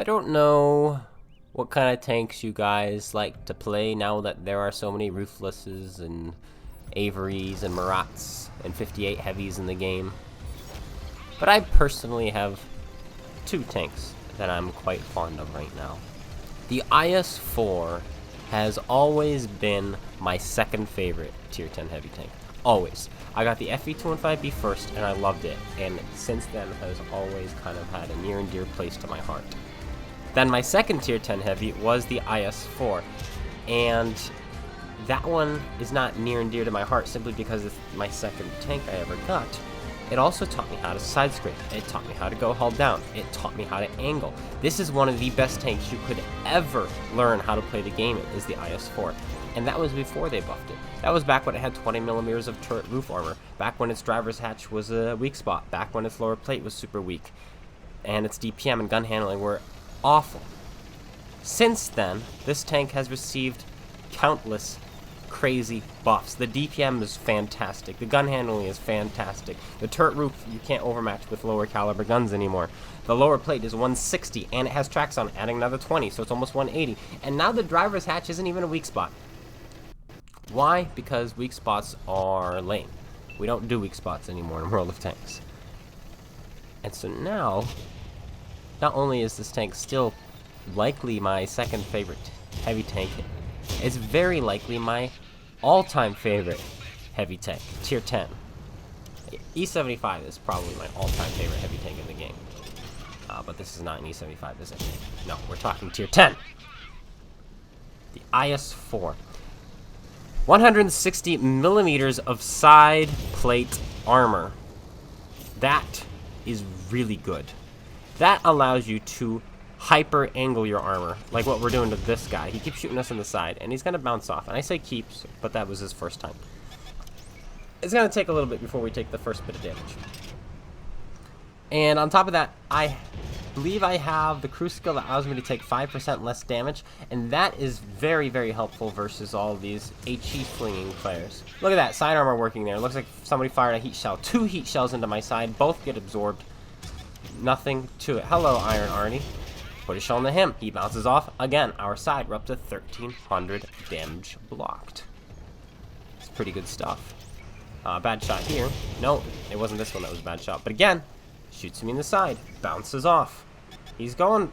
I don't know what kind of tanks you guys like to play now that there are so many Ruthlesses and Averys and Marats and 58 heavies in the game. But I personally have two tanks that I'm quite fond of right now. The IS-4 has always been my second favorite tier 10 heavy tank. Always. I got the FE215B first and I loved it, and since then has always kind of had a near and dear place to my heart. Then my second tier 10 heavy was the IS-4, and that one is not near and dear to my heart simply because it's my second tank I ever got. It also taught me how to side scrape. It taught me how to go hull down. It taught me how to angle. This is one of the best tanks you could ever learn how to play the game in, is the IS-4. And that was before they buffed it. That was back when it had 20 millimeters of turret roof armor, back when its driver's hatch was a weak spot, back when its lower plate was super weak, and its DPM and gun handling were awful. Since then, this tank has received countless crazy buffs. The DPM is fantastic. The gun handling is fantastic. The turret roof you can't overmatch with lower caliber guns anymore. The lower plate is 160 and it has tracks on, adding another 20, so it's almost 180. And now the driver's hatch isn't even a weak spot. Why? Because weak spots are lame. We don't do weak spots anymore in World of Tanks. And so now, not only is this tank still likely my second favorite heavy tank, it's very likely my all-time favorite heavy tank, tier 10. E75 is probably my all-time favorite heavy tank in the game. But this is not an E75, is it? No, we're talking tier 10. The IS-4. 160 millimeters of side plate armor. That is really good. That allows you to hyper angle your armor, like what we're doing to this guy. He keeps shooting us in the side, and he's gonna bounce off. And I say keeps, but that was his first time. It's gonna take a little bit before we take the first bit of damage. And on top of that, I believe I have the crew skill that allows me to take 5% less damage, and that is very, very helpful versus all these HE flinging players. Look at that, side armor working there. It looks like somebody fired a heat shell. 2 heat shells into my side, both get absorbed. Nothing to it. Hello, Iron Arnie. Put a shell into him. He bounces off. Again, our side. We're up to 1,300 damage blocked. It's pretty good stuff. Bad shot here. No, it wasn't this one that was a bad shot. But again, shoots me in the side. Bounces off. He's going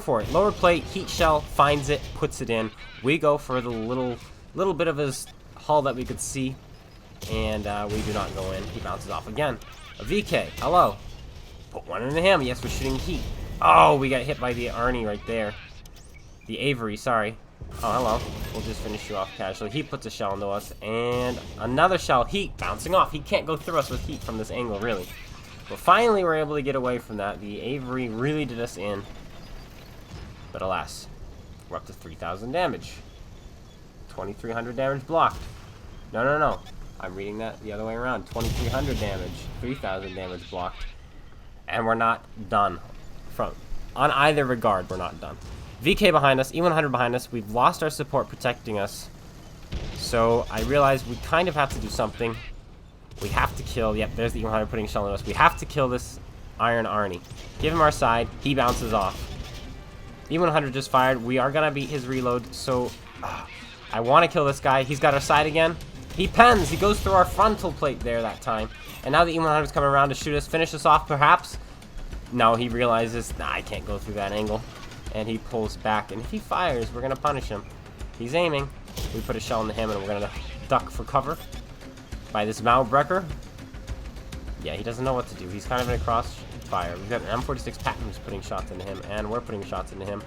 for it. Lower plate, heat shell, finds it, puts it in. We go for the little bit of his hull that we could see. And we do not go in. He bounces off again. A VK. Hello. Put one into him. Yes, we're shooting heat. Oh, we got hit by the Arnie right there. The Avery, sorry. Oh, hello. We'll just finish you off casually. He puts a shell into us, and another shell. Heat bouncing off. He can't go through us with heat from this angle, really. But finally, we're able to get away from that. The Avery really did us in. But alas, we're up to 3,000 damage. 2,300 damage blocked. No, no, no. I'm reading that the other way around. 2,300 damage. 3,000 damage blocked. And we're not done. On either regard, we're not done. VK behind us, E100 behind us. We've lost our support protecting us. So I realize we kind of have to do something. We have to kill. Yep, there's the E100 putting a shell on us. We have to kill this Iron Arnie. Give him our side. He bounces off. E100 just fired. We are going to beat his reload. So I want to kill this guy. He's got our side again. He pens. He goes through our frontal plate there that time. And now the E100 is coming around to shoot us. Finish us off, perhaps. No, he realizes, nah, I can't go through that angle. And he pulls back. And if he fires, we're going to punish him. He's aiming. We put a shell into him, and we're going to duck for cover by this Maubrecker. Yeah, he doesn't know what to do. He's kind of in a crossfire. We've got an M46 Patton who's putting shots into him, and we're putting shots into him.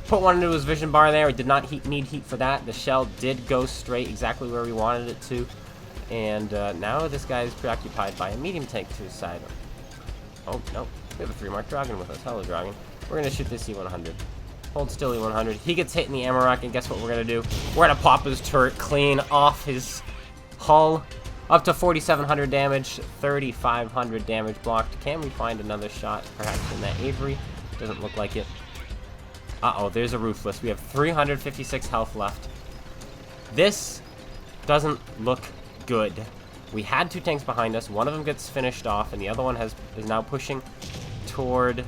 Put one into his vision bar there. We did not need heat for that. The shell did go straight exactly where we wanted it to. And now this guy is preoccupied by a medium tank to his side. Oh, no. We have a 3-mark Dragon with us. Hello, Dragon. We're going to shoot this E100. Hold still, E100. He gets hit in the ammo rack, and guess what we're going to do? We're going to pop his turret clean off his hull. Up to 4,700 damage, 3,500 damage blocked. Can we find another shot, perhaps in that Avery? Doesn't look like it. Uh-oh, there's a Ruthless. We have 356 health left. This doesn't look good. We had 2 tanks behind us. One of them gets finished off, and the other one is now pushing toward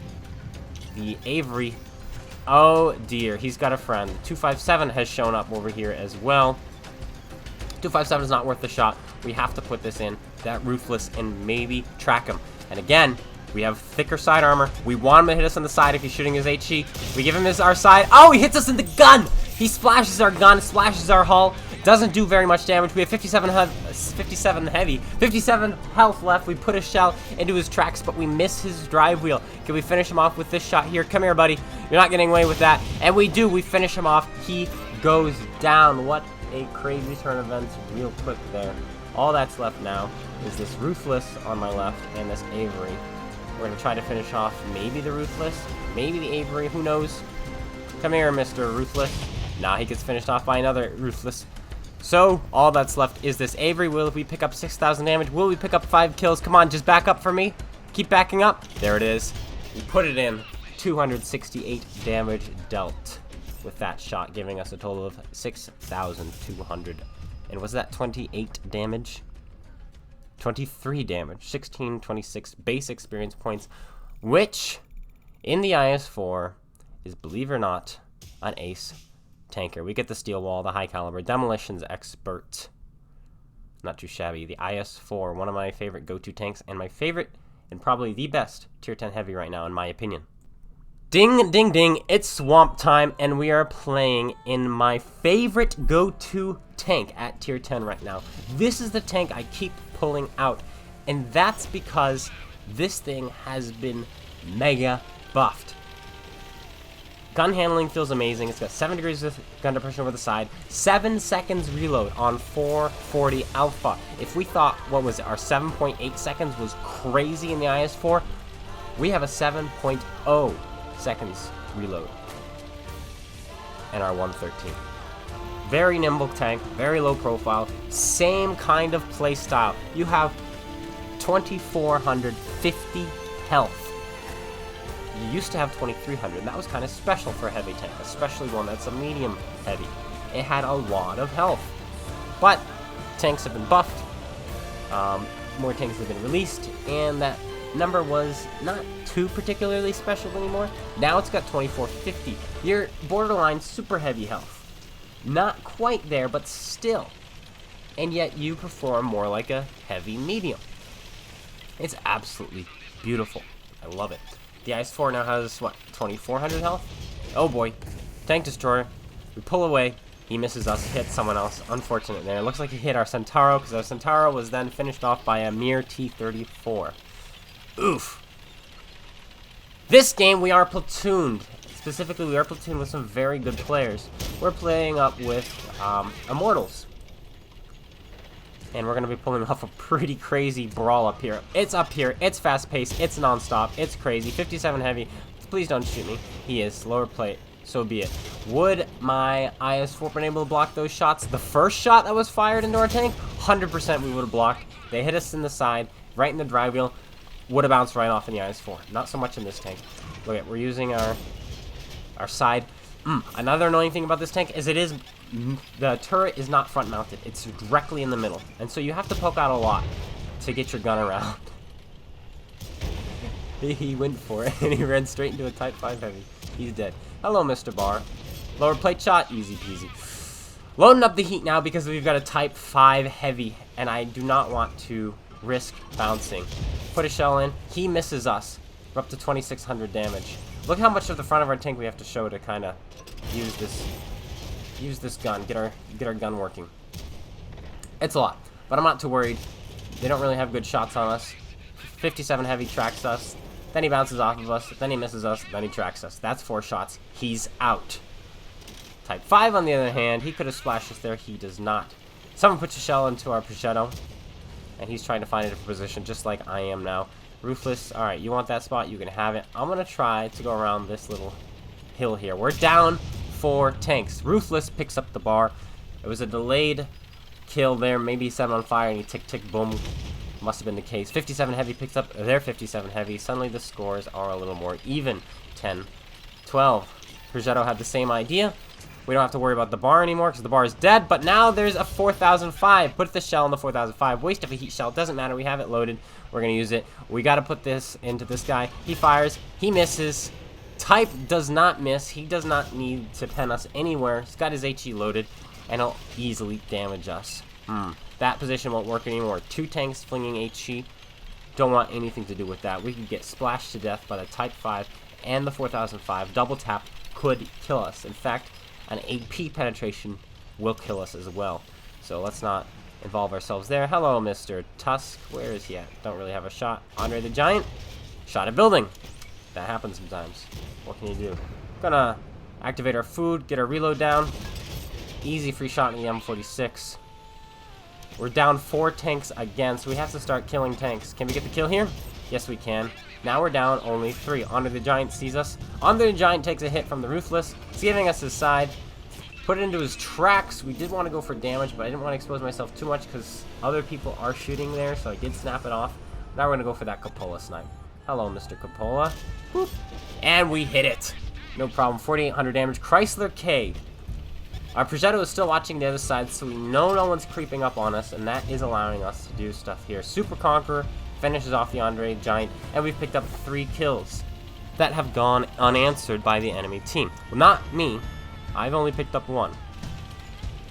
the Avery Oh dear, he's got a friend. 257 has shown up over here as well. 257 is not worth the shot. We have to put this in that ruthless and maybe track him. And again, we have thicker side armor. We want him to hit us on the side if he's shooting his HE. We give him our side. Oh, he hits us in the gun! He splashes our gun, splashes our hull. Doesn't do very much damage. We have 57 heavy, 57 health left. We put a shell into his tracks, but we miss his drive wheel. Can we finish him off with this shot here? Come here, buddy. You're not getting away with that. And we do. We finish him off. He goes down. What a crazy turn of events real quick there. All that's left now is this Ruthless on my left and this Avery. We're going to try to finish off maybe the Ruthless, maybe the Avery. Who knows? Come here, Mr. Ruthless. Nah, he gets finished off by another Ruthless. So, all that's left is this Avery. Will we pick up 6,000 damage? Will we pick up 5 kills? Come on, just back up for me. Keep backing up. There it is. We put it in. 268 damage dealt with that shot, giving us a total of 6,200. And was that 28 damage? 23 damage. 1626 base experience points, which, in the IS-4, is, believe it or not, an ace tanker. We get the steel wall, the high caliber, demolitions expert. Not too shabby. The IS-4, one of my favorite go-to tanks, and my favorite and probably the best tier 10 heavy right now, in my opinion. Ding, ding, ding, it's swamp time, and we are playing in my favorite go-to tank at tier 10 right now. This is the tank I keep pulling out, and that's because this thing has been mega buffed. Gun handling feels amazing. It's got 7 degrees of gun depression over the side, 7 seconds reload on 440 alpha. If we thought, what was it, our 7.8 seconds was crazy in the IS-4, we have a 7.0 seconds reload and our 113. Very nimble tank, very low profile, same kind of play style. You have 2,450 health. You used to have 2,300, and that was kind of special for a heavy tank, especially one that's a medium heavy. It had a lot of health, but tanks have been buffed, more tanks have been released, and that number was not too particularly special anymore. Now it's got 2,450. You're borderline super heavy health. Not quite there, but still. And yet you perform more like a heavy medium. It's absolutely beautiful. I love it. The IS-4 now has, what, 2,400 health? Oh boy. Tank destroyer. We pull away. He misses us, hits someone else. Unfortunate there. It looks like he hit our Centauro, because our Centauro was then finished off by a mere T-34. Oof. This game, we are platooned. Specifically, we are platooned with some very good players. We're playing up with Immortals. And we're going to be pulling off a pretty crazy brawl up here. It's up here. It's fast-paced. It's non-stop. It's crazy. 57 heavy. Please don't shoot me. He is. Lower plate. So be it. Would my IS-4 been able to block those shots? The first shot that was fired into our tank, 100% we would have blocked. They hit us in the side, right in the drive wheel. Would have bounced right off in the IS-4. Not so much in this tank. Look at, we're using our side. Another annoying thing about this tank is the turret is not front mounted. It's directly in the middle. And so you have to poke out a lot to get your gun around. He went for it and he ran straight into a Type 5 heavy. He's dead. Hello, Mr. Barr. Lower plate shot, easy peasy. Loading up the heat now because we've got a Type 5 heavy and I do not want to risk bouncing. Put a shell in. He misses us. We're up to 2,600 damage. Look how much of the front of our tank we have to show to kind of use this gun, get our gun working. It's a lot, but I'm not too worried. They don't really have good shots on us. 57 heavy tracks us, then he bounces off of us, then he misses us, then he tracks us. That's 4 shots. He's out. Type 5 on the other hand, he could have splashed us there. He does not. Someone puts a shell into our Pichetto, and he's trying to find a different position, just like I am now. Ruthless, alright, you want that spot, you can have it. I'm going to try to go around this little hill here. We're down 4 tanks. Ruthless picks up the bar. It was a delayed kill there. Maybe he set it on fire and he tick, tick, boom. Must have been the case. 57 heavy picks up their 57 heavy. Suddenly the scores are a little more even. 10, 12. Progetto had the same idea. We don't have to worry about the bar anymore because the bar is dead. But now there's a 4005. Put the shell in the 4005. Waste of a heat shell. Doesn't matter. We have it loaded. We're going to use it. We got to put this into this guy. He fires. He misses. Type does not miss. He does not need to pen us anywhere. He's got his HE loaded, and he'll easily damage us. That position won't work anymore. 2 tanks flinging HE. Don't want anything to do with that. We could get splashed to death by the Type 5 and the 4005. Double tap could kill us. In fact, an AP penetration will kill us as well. So let's not involve ourselves there. Hello, Mr. Tusk. Where is he at? Don't really have a shot. Andre the Giant. Shot a building. That happens sometimes. What can you do? Gonna activate our food, get our reload down. Easy free shot in the M46. We're down 4 tanks again, so we have to start killing tanks. Can we get the kill here? Yes, we can. Now we're down only 3. Andre the Giant sees us. Andre the Giant takes a hit from the Ruthless. He's giving us his side. Put it into his tracks. We did want to go for damage, but I didn't want to expose myself too much because other people are shooting there, so I did snap it off. Now we're going to go for that Cupola snipe. Hello, Mr. Cupola. Whoop. And we hit it. No problem. 4,800 damage. Chrysler K. Our Progetto is still watching the other side, so we know no one's creeping up on us, and that is allowing us to do stuff here. Super Conqueror finishes off the Andre Giant, and we've picked up 3 kills that have gone unanswered by the enemy team. Well, not me. I've only picked up 1.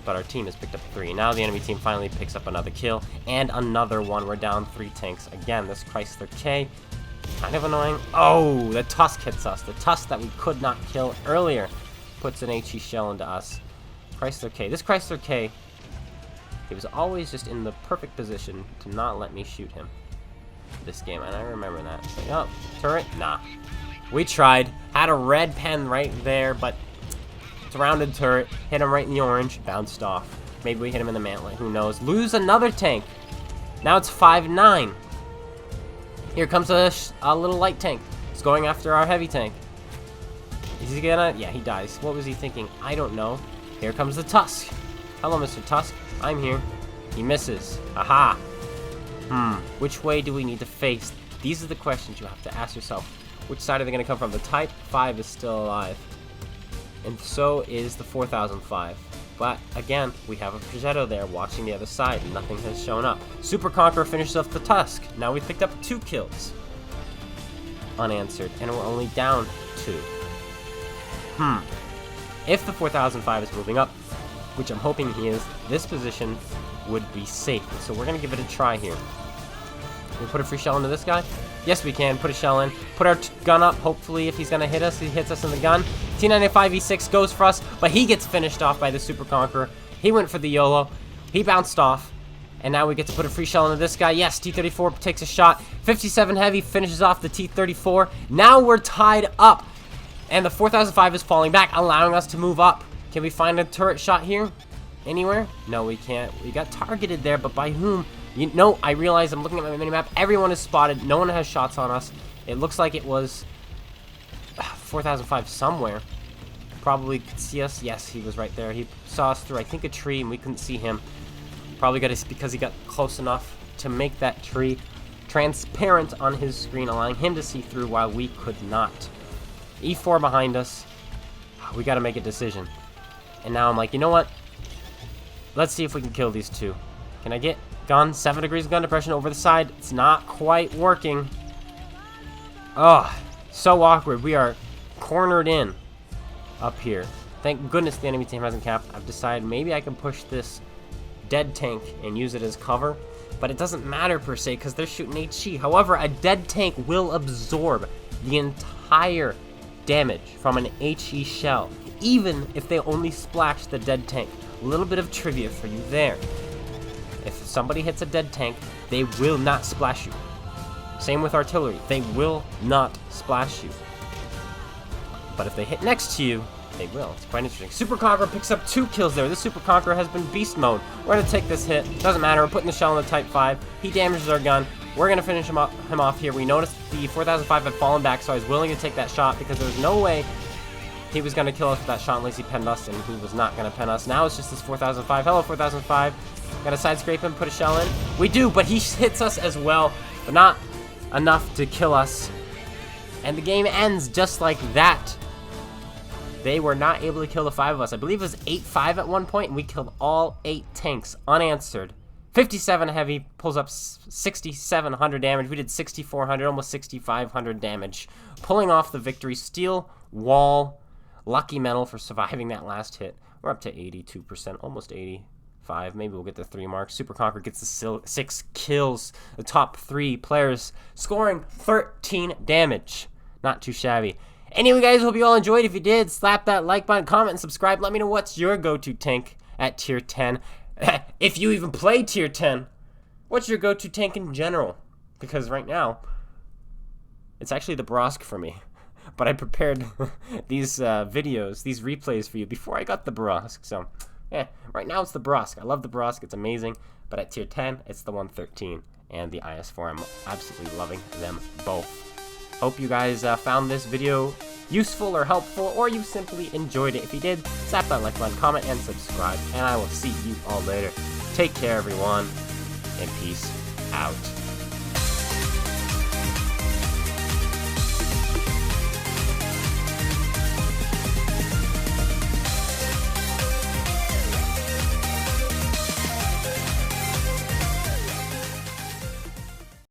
But our team has picked up 3. Now the enemy team finally picks up another kill, and another one. We're down 3 tanks. Again, this Chrysler K. Kind of annoying. Oh, the Tusk hits us. The Tusk that we could not kill earlier puts an HE shell into us. Chrysler K. This Chrysler K, he was always just in the perfect position to not let me shoot him this game, and I remember that. So, oh, turret? Nah. We tried. Had a red pen right there, but it's a rounded turret. Hit him right in the orange. Bounced off. Maybe we hit him in the mantlet. Who knows? Lose another tank. Now it's 5-9. Here comes a little light tank. It's going after our heavy tank. Is he gonna? Yeah, he dies. What was he thinking? I don't know. Here comes the Tusk. Hello, Mr. Tusk. I'm here. He misses. Aha. Which way do we need to face? These are the questions you have to ask yourself. Which side are they going to come from? The Type 5 is still alive. And so is the 4005. But, again, we have a Progetto there watching the other side, and nothing has shown up. Super Conqueror finishes off the Tusk. Now we've picked up 2 kills. Unanswered. And we're only down 2. If the 4005 is moving up, which I'm hoping he is, this position would be safe. So we're going to give it a try here. Can we put a free shell into this guy? Yes, we can. Put a shell in. Put our gun up. Hopefully, if he's going to hit us, he hits us in the gun. T95E6 goes for us, but he gets finished off by the Super Conqueror. He went for the YOLO. He bounced off. And now we get to put a free shell into this guy. Yes, T34 takes a shot. 57 Heavy finishes off the T34. Now we're tied up. And the 4005 is falling back, allowing us to move up. Can we find a turret shot here? Anywhere? No, we can't. We got targeted there, but by whom? No, I realize I'm looking at my minimap. Everyone is spotted. No one has shots on us. It looks like it was 4005 somewhere. Probably could see us. Yes, he was right there. He saw us through, I think, a tree, and we couldn't see him. Probably got us because he got close enough to make that tree transparent on his screen, allowing him to see through while we could not. E4 behind us. We got to make a decision. And now I'm like, you know what? Let's see if we can kill these 2. Can I get gun? 7 degrees of gun depression over the side. It's not quite working. Oh, so awkward. We are cornered in up here. Thank goodness the enemy team hasn't capped. I've decided maybe I can push this dead tank and use it as cover. But it doesn't matter per se because they're shooting HE. However, a dead tank will absorb the entire damage from an HE shell, even if they only splash the dead tank. A little bit of trivia for you there. If somebody hits a dead tank, they will not splash you. Same with artillery. They will not splash you. But if they hit next to you, they will. It's quite interesting. Super Conqueror picks up 2 kills there. This Super Conqueror has been beast mode. We're going to take this hit. Doesn't matter. We're putting the shell in the Type 5. He damages our gun. We're going to finish him off here. We noticed the 4005 had fallen back, so I was willing to take that shot because there was no way he was going to kill us with that shot unless he penned us, and he was not going to pen us. Now it's just this 4005. Hello, 4005. Got to side scrape him, put a shell in. We do, but he hits us as well, but not enough to kill us. And the game ends just like that. They were not able to kill the 5 of us. I believe it was 8-5 at one point, and we killed all 8 tanks unanswered. 57 heavy, pulls up 6,700 damage. We did 6,400, almost 6,500 damage. Pulling off the victory. Steel wall. Lucky medal for surviving that last hit. We're up to 82%, almost 85. Maybe we'll get the 3 mark. Super Conqueror gets the 6 kills. The top 3 players scoring 13 damage. Not too shabby. Anyway, guys, hope you all enjoyed. If you did, slap that like button, comment, and subscribe. Let me know what's your go-to tank at tier 10. If you even play tier 10, what's your go-to tank in general? Because right now, it's actually the Brosk for me. But I prepared these videos, these replays for you before I got the Brosk. So, yeah, right now it's the Brosk. I love the Brosk. It's amazing. But at tier 10, it's the 113 and the IS-4. I'm absolutely loving them both. Hope you guys found this video useful or helpful, or you simply enjoyed it. If you did, slap that like button, comment, and subscribe, and I will see you all later. Take care, everyone, and peace out.